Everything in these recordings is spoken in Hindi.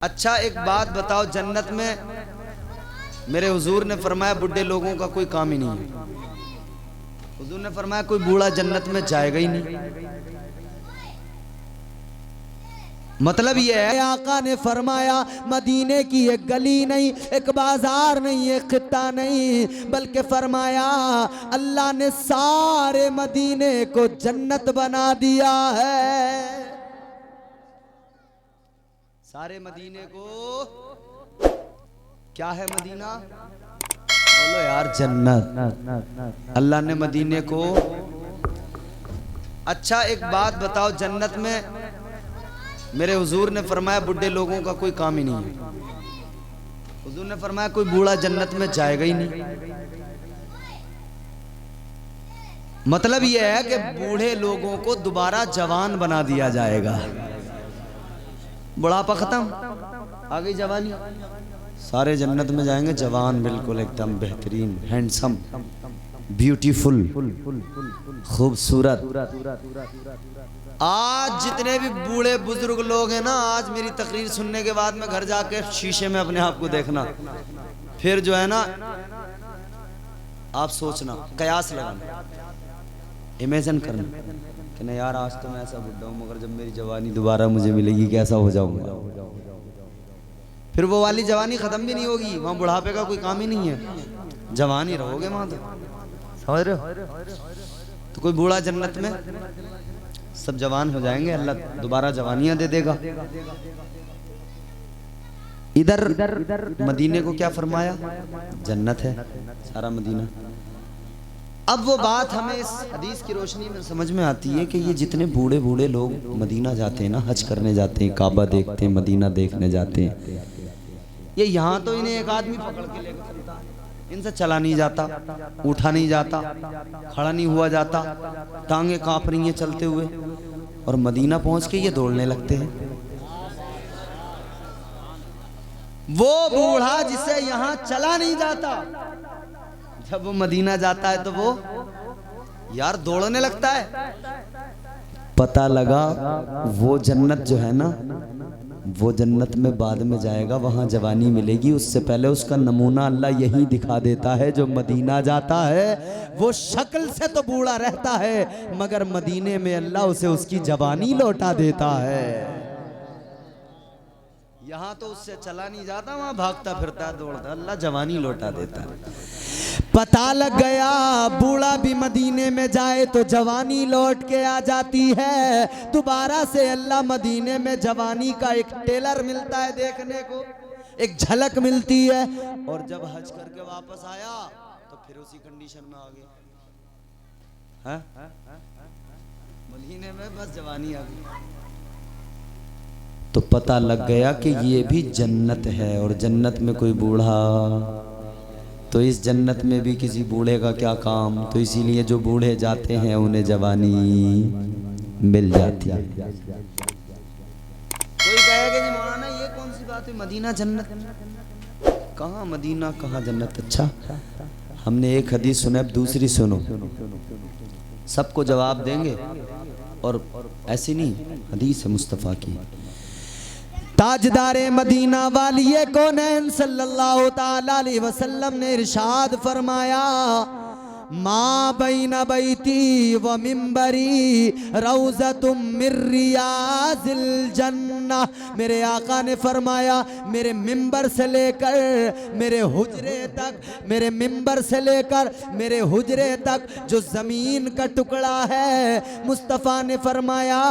अच्छा एक बात बताओ, जन्नत में मेरे हुजूर ने फरमाया बुढ़े लोगों का कोई काम ही नहीं है। हुजूर ने फरमाया कोई बूढ़ा जन्नत में जाएगा ही नहीं। मतलब यह है, आका ने फरमाया मदीने की एक गली नहीं, एक बाजार नहीं, एक खित्ता नहीं, बल्कि फरमाया अल्लाह ने सारे मदीने को जन्नत बना दिया है। सारे मदीने को क्या है? मदीना बोलो यार, जन्नत। अल्लाह ने मदीने को। अच्छा एक बात बताओ, जन्नत में मेरे हुजूर ने फरमाया बुढ़े लोगों का कोई काम ही नहीं है। हुजूर ने फरमाया कोई बूढ़ा जन्नत में जाएगा ही नहीं। मतलब यह है कि बूढ़े लोगों को दोबारा जवान बना दिया जाएगा। बुढ़ापा खत्म, आ गई जवानी। सारे जन्नत में जाएंगे जवान, बिल्कुल एकदम बेहतरीन, हैंडसम, ब्यूटीफुल, खूबसूरत। आज जितने भी बूढ़े बुजुर्ग लोग हैं ना, आज मेरी तकरीर सुनने के बाद में घर जाके शीशे में अपने आप को देखना, फिर जो है ना आप सोचना, कयास लगाना, इमेजिन करना कि नहीं यार आज तो मैं ऐसा बुढ़ा हूँ, मगर जब मेरी जवानी दोबारा मुझे मिलेगी कैसा हो जाऊंगा। फिर वो वाली जवानी खत्म भी नहीं होगी, वहां बुढ़ापे का कोई काम ही नहीं है, जवान ही रहोगे वहां। तो समझ रहे हो? तो कोई बूढ़ा जन्नत में, सब जवान हो जाएंगे, अल्लाह दोबारा जवानियां दे देगा। इधर मदीने को क्या फरमाया? जन्नत है सारा मदीना। अब वो बात हमें इस हदीस की रोशनी में समझ में आती है कि ये जितने बूढ़े बूढ़े लोग मदीना जाते हैं ना, हज करने जाते हैं, काबा देखते हैं, मदीना देखने जाते हैं, ये यहाँ तो इन्हें एक आदमी पकड़ के लेकर चलता है, इनसे चला नहीं जाता, उठा नहीं जाता, खड़ा नहीं हुआ जाता, टांगे कांप रही हैं चलते हुए, और मदीना पहुंच के ये दौड़ने लगते हैं। वो बूढ़ा जिसे यहाँ चला नहीं जाता, जब वो मदीना जाता है तो वो यार दौड़ने लगता है। पता लगा वो जन्नत जो है ना, वो जन्नत में बाद में जाएगा, वहां जवानी मिलेगी। उससे पहले उसका नमूना अल्लाह यही दिखा देता है, जो मदीना जाता है वो शक्ल से तो बूढ़ा रहता है, मगर मदीने में अल्लाह उसे उसकी जवानी लौटा देता है। यहाँ तो उससे चला नहीं जाता, वहां भागता फिरता है, दौड़ता, अल्लाह जवानी लौटा देता है। पता लग गया बूढ़ा भी मदीने में जाए तो जवानी लौट के आ जाती है। दोबारा से अल्लाह मदीने में जवानी का एक टेलर मिलता है देखने को, एक झलक मिलती है। और जब हज करके वापस आया तो फिर उसी कंडीशन में आ गया, मदीने में बस जवानी आ गई। तो पता लग गया कि ये भी जन्नत है, और जन्नत में कोई बूढ़ा, तो इस जन्नत में भी किसी बूढ़े का क्या काम। तो इसीलिए जो बूढ़े जाते हैं उन्हें जवानी मिल जाती है। कोई कहेगा जी मौलाना ये कौन सी बात है, मदीना जन्नत कहाँ, मदीना कहाँ जन्नत। अच्छा हमने एक हदीस सुने, अब दूसरी सुनो, सबको जवाब देंगे, और ऐसी नहीं, हदीस है मुस्तफ़ा की। ताजदारे मदीना वालिए कौनैन सल्लल्लाहु ताला अलैहि वसल्लम ने इरशाद फरमाया, मा बैन बैती व मिंबरी रौज़तुम मिर रियाज़िल जन्नह। मेरे आका ने फरमाया मेरे मिंबर से लेकर मेरे हुजरे तक, मेरे मिंबर से लेकर मेरे हुजरे तक जो ज़मीन का टुकड़ा है, मुस्तफ़ा ने फरमाया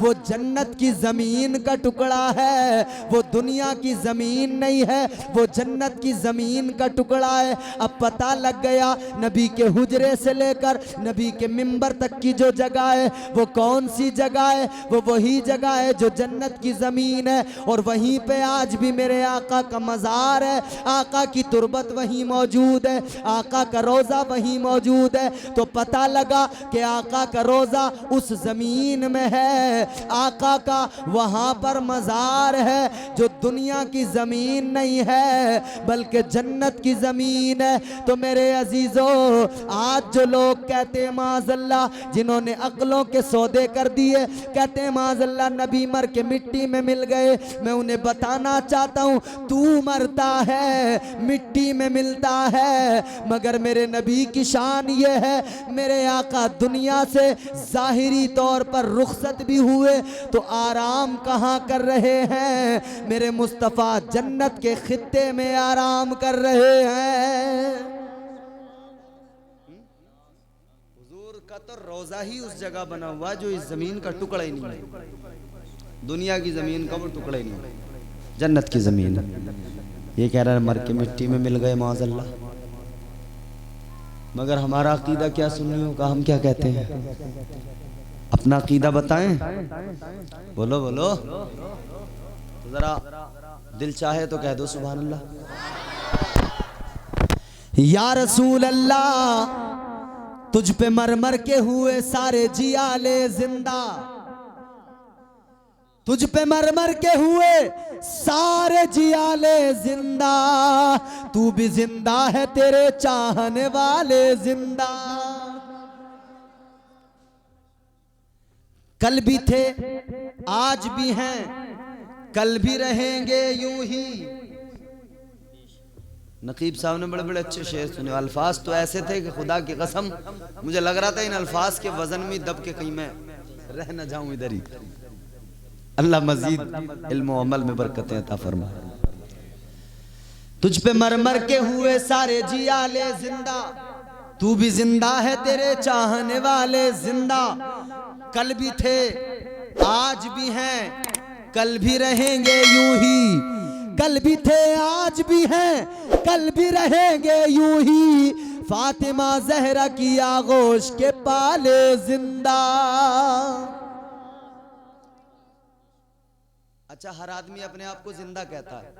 वो जन्नत की ज़मीन का टुकड़ा है, वो दुनिया की ज़मीन नहीं है, वो जन्नत की ज़मीन का टुकड़ा है। अब पता लग गया नबी के हुजरे से लेकर नबी के मिंबर तक की जो जगह है वो कौन सी जगह है, वो वही जगह है जो जन्नत की ज़मीन है। और वहीं पे आज भी मेरे आका का मज़ार है, आका की तुरबत वहीं मौजूद है, आका का रोज़ा वहीं मौजूद है। तो पता लगा कि आका का रोज़ा उस ज़मीन में है, आका का वहाँ पर मज़ार है जो दुनिया की ज़मीन नहीं है बल्कि जन्नत की ज़मीन है। तो मेरे अजीज़ों आज जो लोग कहते हैं माज़अल्लाह, जिन्होंने अक्लों के सौदे कर दिए, कहते हैं माज़अल्लाह नबी मर के मिट्टी में मिल गए। मैं उन्हें बताना चाहता हूँ, तू मरता है मिट्टी में मिलता है, मगर मेरे नबी की शान ये है, मेरे आका दुनिया से ज़ाहिरी तौर पर रुखसत भी हुए तो आराम कहाँ कर रहे हैं? मेरे मुस्तफ़ा जन्नत के खित्ते में आराम कर रहे हैं। हुजूर का तो रोज़ा ही उस जगह बना हुआ जो इस ज़मीन का टुकड़ा ही नहीं है, दुनिया की ज़मीन का वो टुकड़ा ही नहीं है, जन्नत की ज़मीन। ये कह रहा है मर के मिट्टी में मिल गए माज़अल्लाह। मगर हमारा अकीदा क्या सुन्नियों का, हम क्या कहते हैं? अपना अकीदा बताएं, बोलो बोलो, जरा दिल चाहे तो कह दो सुभान अल्लाह। या रसूल अल्लाह, तुझ पे मर मर के हुए सारे जियाले जिंदा, तुझ पे मर मर के हुए सारे जियाले जिंदा, तू भी जिंदा है तेरे चाहने वाले जिंदा। कल भी थे आज भी हैं, कल भी रहेंगे यूं ही। नकीब साहब ने बड़े बड़े अच्छे शेर सुने, अल्फाज तो ऐसे थे कि खुदा की कसम मुझे लग रहा था इन अल्फाज के वजन में दब के कहीं मैं रह न जाऊं इधर ही। अल्लाह मजीद इल्म व अमल में बरकतें अता फरमाए। तुझ पे मर मर के हुए सारे जियाले जिंदा, तू भी जिंदा है तेरे चाहने वाले जिंदा। कल भी थे आज भी हैं, कल भी रहेंगे यूं ही। कल भी थे आज भी हैं, कल भी रहेंगे यूं ही। फातिमा जहरा की आगोश के पाले जिंदा। अच्छा, हर आदमी अपने आप को जिंदा कहता है।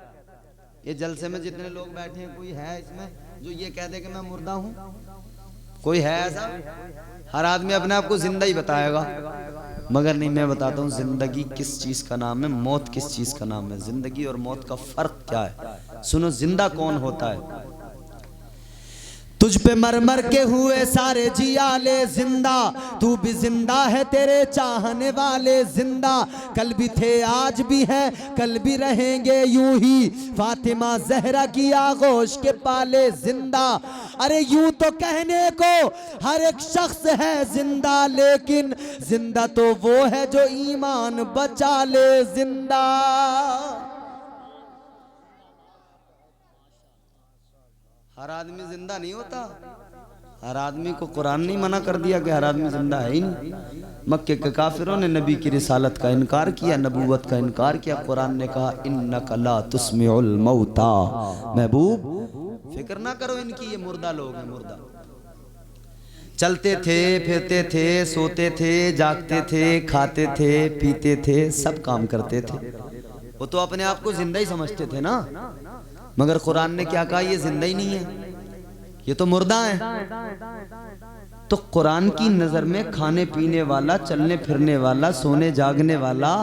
ये जलसे में जितने लोग बैठे हैं, कोई है इसमें जो ये कह दे कि मैं मुर्दा हूं? कोई है ऐसा? हर आदमी अपने आप को जिंदा ही बताएगा। मगर नहीं, मैं बताता हूँ जिंदगी किस चीज का नाम है, मौत किस चीज का नाम है। जिंदगी और मौत का फर्क क्या है? सुनो, जिंदा कौन होता है? तुझ पे मर मर के हुए सारे जियाले जिंदा, तू भी जिंदा है तेरे चाहने वाले जिंदा। कल भी थे आज भी हैं, कल भी रहेंगे यूं ही। फातिमा जहरा की आगोश के पाले जिंदा। अरे यूं तो कहने को हर एक शख्स है जिंदा, लेकिन जिंदा तो वो है जो ईमान बचा ले जिंदा। हर आदमी जिंदा नहीं होता। हर आदमी को कुरान नहीं मना कर दिया कि हर आदमी जिंदा है ही नहीं। मक्के के काफिरों ने नबी की रिसालत का इनकार किया, नबूवत का इनकार किया। कुरान ने कहा इन्नका ला तुस्मिउल मौता। महबूब फिक्र ना करो इनकी, ये मुर्दा लोग हैं, मुर्दा। चलते थे, फिरते थे, सोते थे, जागते थे, खाते थे, पीते थे, सब काम करते थे। वो तो अपने आप को जिंदा ही समझते थे ना। मगर कुरान ने क्या कहा? ये जिंदा ही नहीं है, ये तो मुर्दा है। तो कुरान की नजर में खाने पीने वाला, चलने फिरने वाला, सोने जागने वाला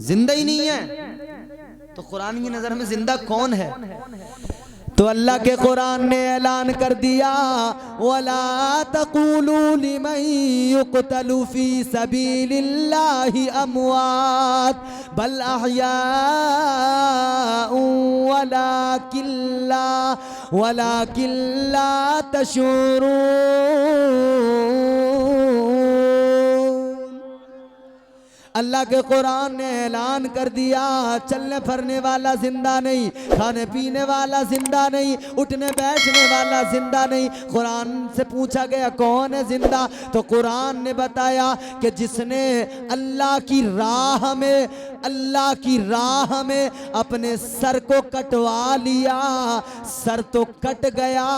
जिंदा ही नहीं है। तो कुरान की नजर में जिंदा कौन है? तो अल्लाह के कुरान ने ऐलान कर दिया, वला तक़ूलू लिमन युक़तलू फ़ी सबीलिल्लाहि अमवात बल अहयाउ वलाकिन ला तशऊरून। अल्लाह के कुरान ने ऐलान कर दिया, चलने फिरने वाला जिंदा नहीं, खाने पीने वाला जिंदा नहीं, उठने बैठने वाला जिंदा नहीं। कुरान से पूछा गया कौन है जिंदा? तो कुरान ने बताया कि जिसने अल्लाह की राह में अपने सर को कटवा लिया। सर तो कट गया,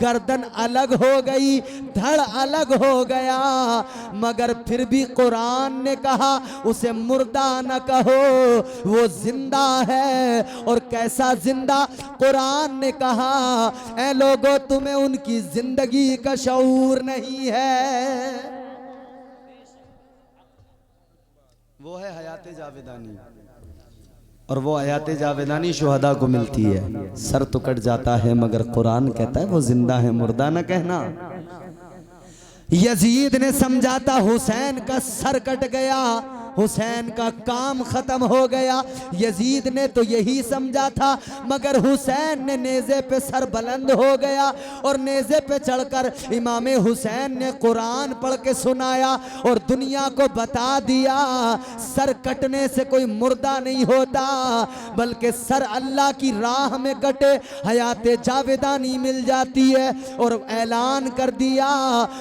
गर्दन अलग हो गई, धड़ अलग हो गया, मगर फिर भी कुरान ने कहा उसे मुर्दा न कहो, वो जिंदा है। और कैसा जिंदा? कुरान ने कहा ऐ लोगों, तुम्हें उनकी जिंदगी का शऊर नहीं है। वो है हयात जावेदानी। और वो आयात जावेदानी शुहदा को मिलती है, सर तो कट जाता है मगर कुरान कहता है वो जिंदा है, मुर्दा न कहना। यजीद ने समझा था हुसैन का सर कट गया, हुसैन का काम खत्म हो गया। यजीद ने तो यही समझा था, मगर हुसैन ने नेज़े पे सर बुलंद हो गया और नेज़े पे चढ़कर इमाम हुसैन ने कुरान पढ़ के सुनाया और दुनिया को बता दिया सर कटने से कोई मुर्दा नहीं होता, बल्कि सर अल्लाह की राह में कटे हयात जावेदानी मिल जाती है। और ऐलान कर दिया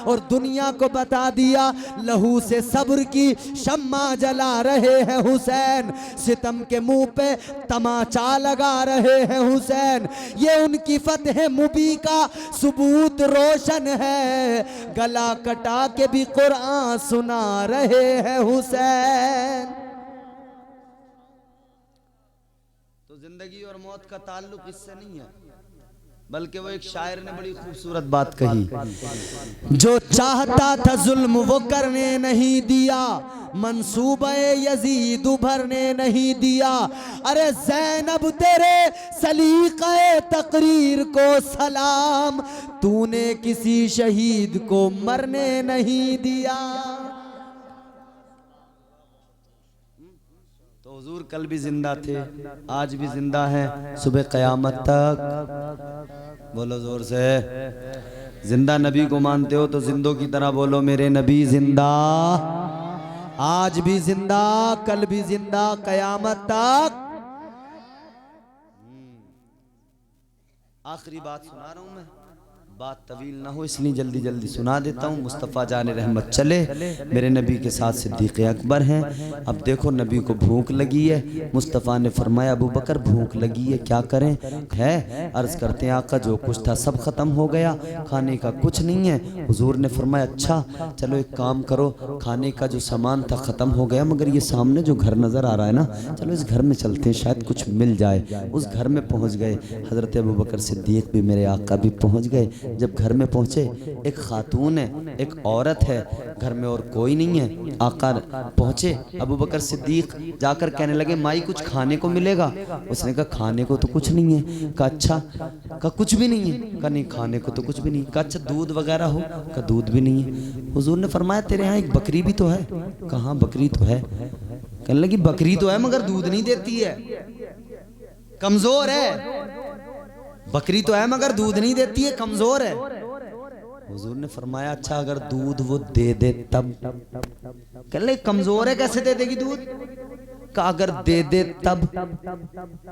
और दुनिया को बता दिया, लहू से सब्र की शम्मा जला रहे हैं हुसैन, सितम के मुंह पे तमाचा लगा रहे हैं हुसैन। ये उनकी फतह मुबी का सबूत रोशन है, गला कटा के भी कुरान सुना रहे हैं हुसैन। तो जिंदगी और मौत का ताल्लुक इससे नहीं है, बल्कि वो एक शायर ने बड़ी खूबसूरत बात कही, जो चाहता था जुल्म वो करने नहीं दिया, मंसूबे यजीद उभरने नहीं दिया। अरे ज़ैनब तेरे सलीक़े तकरीर को सलाम, तूने किसी शहीद को मरने नहीं दिया। तो हुजूर कल भी जिंदा थे, आज भी जिंदा हैं, सुबह क़यामत तक। बोलो जोर से, जिंदा नबी को मानते हो तो जिंदों की तरह बोलो, मेरे नबी जिंदा, आज भी जिंदा, कल भी जिंदा, क़यामत तक। आखिरी बात सुना रहा हूं मैं, बात तवील ना हो इसलिए जल्दी जल्दी सुना देता हूँ। मुस्तफ़ा जान रहमत चले, मेरे नबी के साथ सिद्दीक़ अकबर हैं। अब देखो नबी को भूख लगी है, मुस्तफ़ा ने फरमाया अबू बकर भूख लगी है क्या करें? है अर्ज़ करते हैं आका जो कुछ था सब ख़त्म हो गया, खाने का कुछ नहीं है। हुजूर ने फरमाया अच्छा चलो एक काम करो, खाने का जो सामान था ख़त्म हो गया, मगर ये सामने जो घर नज़र आ रहा है ना, चलो इस घर में चलते हैं शायद कुछ मिल जाए। उस घर में पहुँच गए, हज़रत अबू बकर सिद्दीक़ भी मेरे आका भी पहुँच गए। जब घर में पहुंचे, एक खातून है, एक औरत है, घर में और कोई नहीं है। आका पहुंचे, अबू बकर सिद्दीक जाकर कहने लगे माई कुछ खाने को मिलेगा? उसने कहा खाने को तो कुछ नहीं है। कहा अच्छा, कहा कुछ भी नहीं है? कहा नहीं खाने को तो कुछ भी नहीं। कहा अच्छा दूध वगैरह हो? कहा दूध भी नहीं है। हुजूर ने फरमाया तेरे यहाँ एक बकरी भी तो है? कहा बकरी तो है। कहने लगी बकरी तो है मगर दूध नहीं देती है, कमजोर है। बकरी तो है मगर दूध नहीं देती है, कमजोर है। हुजूर ने फरमाया अच्छा अगर दूध वो दे दे तब? कहने लगे कमजोर है कैसे दे देगी दूध? कहा अगर दे दे तब?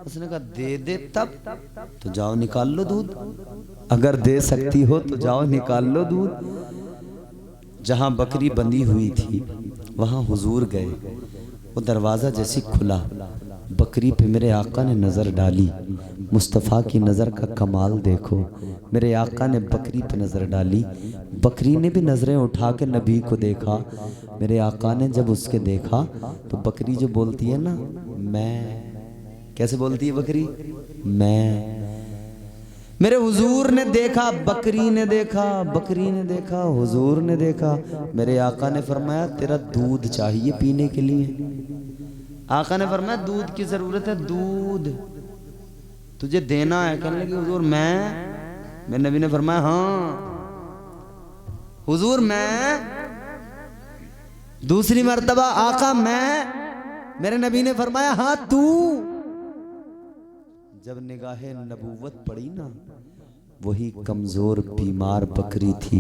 उसने कहा दे दे तब तो जाओ निकाल लो दूध, अगर दे सकती हो तो जाओ निकाल लो दूध। जहां बकरी बंधी हुई थी वहां हुजूर गए, वो दरवाजा जैसी खुला, बकरी पे मेरे आका ने नज़र डाली। मुस्तफ़ा की नज़र का कमाल देखो, मेरे आका ने बकरी पे नज़र डाली, बकरी ने भी नज़रें उठा के नबी को देखा। मेरे आका ने जब उसके देखा तो बकरी जो बोलती है ना मैं, कैसे बोलती है बकरी? मैं। मेरे हुजूर ने देखा, बकरी ने देखा, बकरी ने देखा, हुजूर ने देखा। मेरे आका ने फरमाया तेरा दूध चाहिए पीने के लिए? आका ने फरमाया दूध की जरूरत है, दूध तुझे देना है। कहने लगी हुजूर मैं? मेरे नबी ने फरमाया हाँ। हुजूर मैं? दूसरी मर्तबा आका मैं? मेरे नबी ने फरमाया हाँ तू। जब निगाहे नबूवत पड़ी ना, वही कमज़ोर बीमार बकरी थी,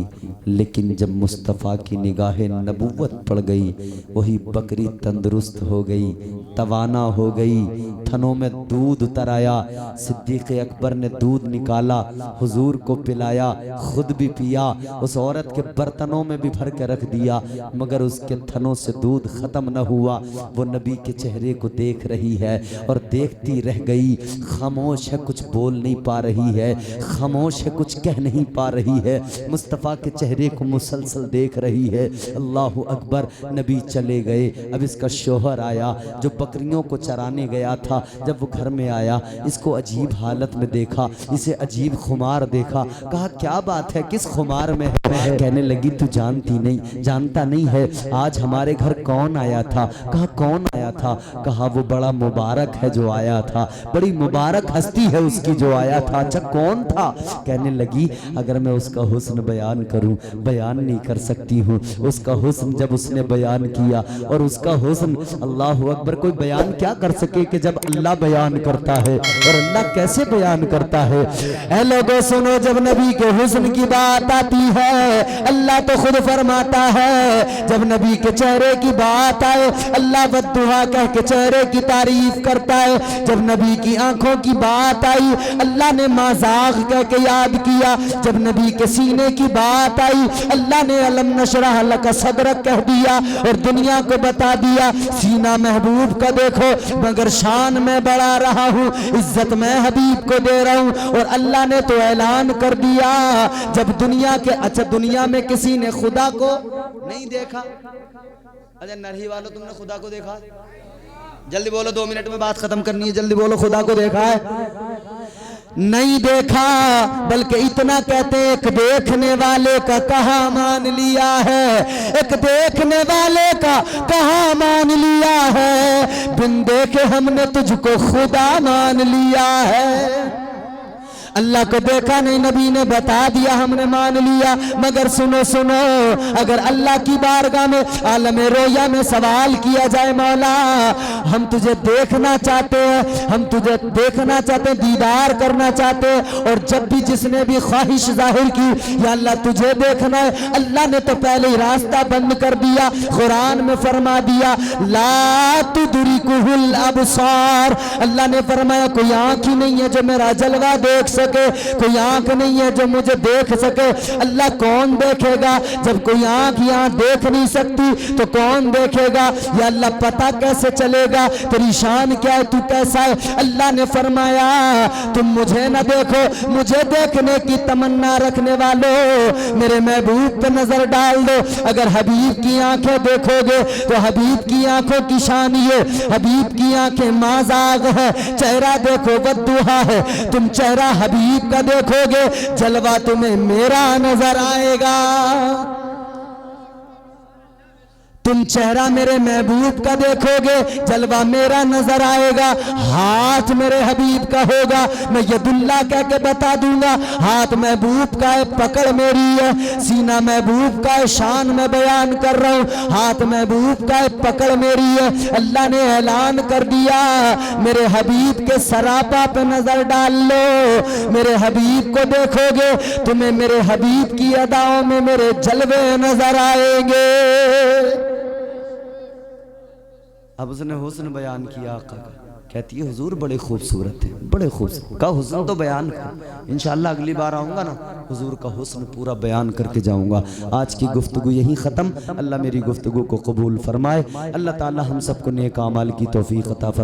लेकिन जब मुस्तफ़ा की निगाहे नबूवत पड़ गई वही बकरी तंदुरुस्त हो गई, तवाना हो गई, थनों में दूध उतर आया। सिद्दीक़ अकबर ने दूध निकाला, हुजूर को पिलाया, खुद भी पिया, उस औरत के बर्तनों में भी भर के रख दिया, मगर उसके थनों से दूध ख़त्म न हुआ। वो नबी के चेहरे को देख रही है और देखती रह गई, खामोश है, कुछ बोल नहीं पा रही है, खामोश है, कुछ कह नहीं पा रही है, मुस्तफ़ा के चेहरे को मुसलसल देख रही है। अल्लाहु अकबर। नबी चले गए। अब इसका शोहर आया जो बकरियों को चराने गया था, जब वो घर में आया, इसको अजीब हालत में देखा, इसे अजीब खुमार देखा। कहा क्या बात है, किस खुमार में है? कहने लगी तू जानती नहीं, जानता नहीं है आज हमारे घर कौन आया था? कहा कौन आया था? कहा वो बड़ा मुबारक है जो आया था, बड़ी मुबारक हस्ती है उसकी जो आया था। अच्छा कौन था? कहने लगी अगर मैं उसका हुस्न बयान करूं, बयान नहीं कर सकती हूँ। उसका हुस्न जब उसने बयान किया, और उसका हुस्न, अल्लाह अकबर, कोई बयान क्या कर सके कि जब अल्लाह बयान करता है। और अल्लाह कैसे बयान करता है? ऐ लोगों सुनो, जब नबी के हुस्न की बात आती है, अल्लाह तो खुद फरमाता है, जब नबी के चेहरे की बात आए, अल्लाह बद्दुआ कह के चेहरे की तारीफ करता है। जब नबी की आंखों की बात आई, अल्लाह ने माज़ाग कह के याद किया। जब नबी के सीने की बात आई, अल्लाह ने अलम नशरह लका सदरक कह दिया और दुनिया को बता दिया सीना महबूब का देखो, मगर शान में बढ़ा रहा हूँ, इज्जत मैं हबीब को दे रहा हूँ। और अल्लाह ने तो ऐलान कर दिया, जब दुनिया के, अच्छा दुनिया में किसी ने खुदा को नहीं देखा? अच्छा नरही वालों, तुमने खुदा को देखा? जल्दी बोलो, 2 मिनट में बात खत्म करनी है, जल्दी बोलो, खुदा को देखा है? नहीं देखा, बल्कि इतना कहते एक देखने वाले का कहा मान लिया है, एक देखने वाले का कहा मान लिया है, बिन देखे हमने तुझको खुदा मान लिया है। अल्लाह को देखा नहीं, नबी ने बता दिया, हमने मान लिया। मगर सुनो सुनो, अगर अल्लाह की बारगाह में आलम रोया में सवाल किया जाए, मौला हम तुझे देखना चाहते हैं, हम तुझे देखना चाहते हैं, दीदार करना चाहते हैं, और जब भी जिसने भी ख्वाहिश जाहिर की या अल्लाह तुझे देखना है, अल्लाह ने तो पहले ही रास्ता बंद कर दिया। कुरान में फरमा दिया ला तुदरिकुहुल अबसार, अल्लाह ने फरमाया कोई आंख ही नहीं है जो मेरा जलवा देख सके, कोई आंख नहीं है जो मुझे देख सके। अल्लाह कौन देखेगा? जब कोई आंख यहाँ देख नहीं सकती तो कौन देखेगा? या अल्लाह पता कैसे चलेगा तेरी शान क्या है, तू कैसा है? अल्लाह ने फरमाया तुम मुझे ना देखो, मुझे देखने की तमन्ना रखने वालों मेरे महबूब पे नजर डाल दो। अगर हबीब की आंखें देखोगे तो हबीब की आंखों की शान ये, हबीब की आंखें माज़ाग है, चेहरा देखो बद्दुहा है, तुम चेहरा हबीब का देखोगे, जलवा तुम्हें मेरा नजर आएगा। तुम चेहरा मेरे महबूब का देखोगे, जलवा मेरा नजर आएगा। हाथ मेरे हबीब का होगा, मैं यदुल्ला कह के बता दूंगा, हाथ महबूब का है, पकड़ मेरी है। सीना महबूब का है, शान में बयान कर रहा हूँ, हाथ महबूब का है, पकड़ मेरी है। अल्लाह ने ऐलान कर दिया मेरे हबीब के सरापा पे नजर डाल लो, मेरे हबीब को देखोगे, तुम्हें मेरे हबीब की अदाओं में मेरे जलवे नजर आएंगे। अब उसने हुस्न बयान किया आका का, कहती है हुजूर बड़े खूबसूरत है, बड़े खूबसूरत का हुस्न तो बयान कर। इंशाअल्लाह अगली बार आऊँगा ना, हुजूर का हुस्न पूरा बयान करके जाऊँगा। आज की गुफ्तगू यहीं ख़त्म। अल्लाह मेरी गुफ्तगू को कबूल फरमाए। अल्लाह ताला हम सबको नेक आमाल की तौफीक अता फरमाए।